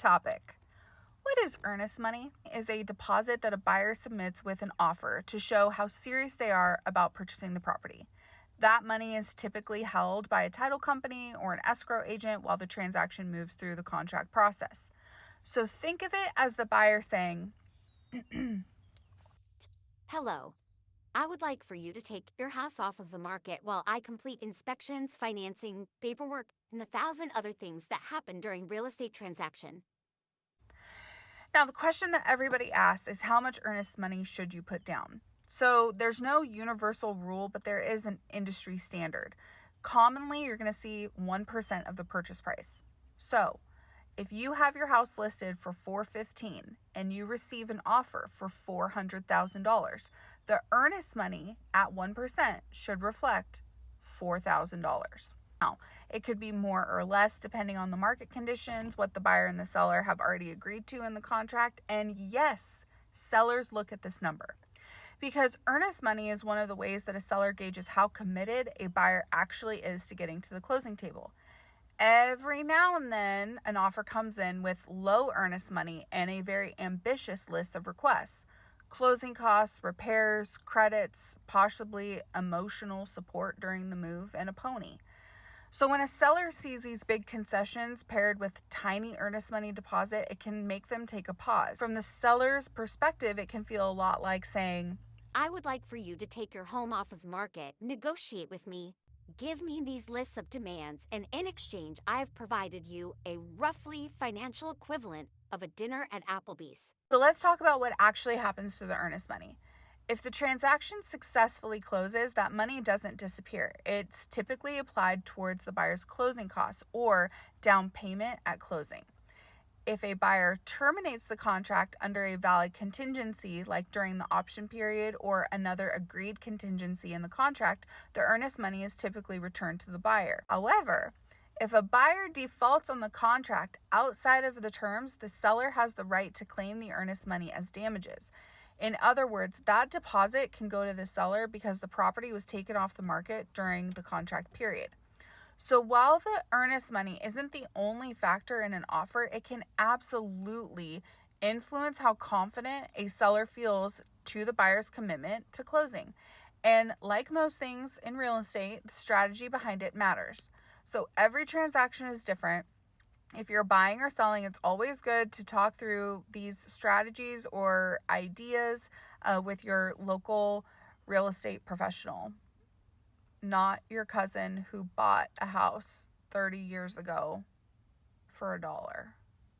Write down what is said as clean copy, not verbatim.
topic. What is earnest money? It is a deposit that a buyer submits with an offer to show how serious they are about purchasing the property. That money is typically held by a title company or an escrow agent while the transaction moves through the contract process. So think of it as the buyer saying, Hello. I would like for you to take your house off of the market while I complete inspections, financing, paperwork, and the thousand other things that happen during real estate transaction. Now, the question that everybody asks is how much earnest money should you put down? So, there's no universal rule, but there is an industry standard. Commonly, you're going to see 1% of the purchase price. So, if you have your house listed for $415 and you receive an offer for $400,000, the earnest money at 1% should reflect $4,000. Now, it could be more or less depending on the market conditions, what the buyer and the seller have already agreed to in the contract. And yes, sellers look at this number because earnest money is one of the ways that a seller gauges how committed a buyer actually is to getting to the closing table. Every now and then, an offer comes in with low earnest money and a very ambitious list of requests: closing costs, repairs, credits, possibly emotional support during the move, and a pony. So when a seller sees these big concessions paired with tiny earnest money deposit, it can make them take a pause. From the seller's perspective, it can feel a lot like saying, I would like for you to take your home off of the market, negotiate with me, give me these lists of demands, and in exchange, I've provided you a roughly financial equivalent of a dinner at Applebee's. so let's talk about what actually happens to the earnest money. If the transaction successfully closes, that money doesn't disappear. It's typically applied towards the buyer's closing costs or down payment at closing. If a buyer terminates the contract under a valid contingency, like during the option period or another agreed contingency in the contract, the earnest money is typically returned to the buyer. However, if a buyer defaults on the contract outside of the terms, the seller has the right to claim the earnest money as damages. In other words, that deposit can go to the seller because the property was taken off the market during the contract period. So while the earnest money isn't the only factor in an offer, it can absolutely influence how confident a seller feels to the buyer's commitment to closing. And like most things in real estate, the strategy behind it matters. So every transaction is different. If you're buying or selling, it's always good to talk through these strategies or ideas with your local real estate professional, not your cousin who bought a house 30 years ago for $1.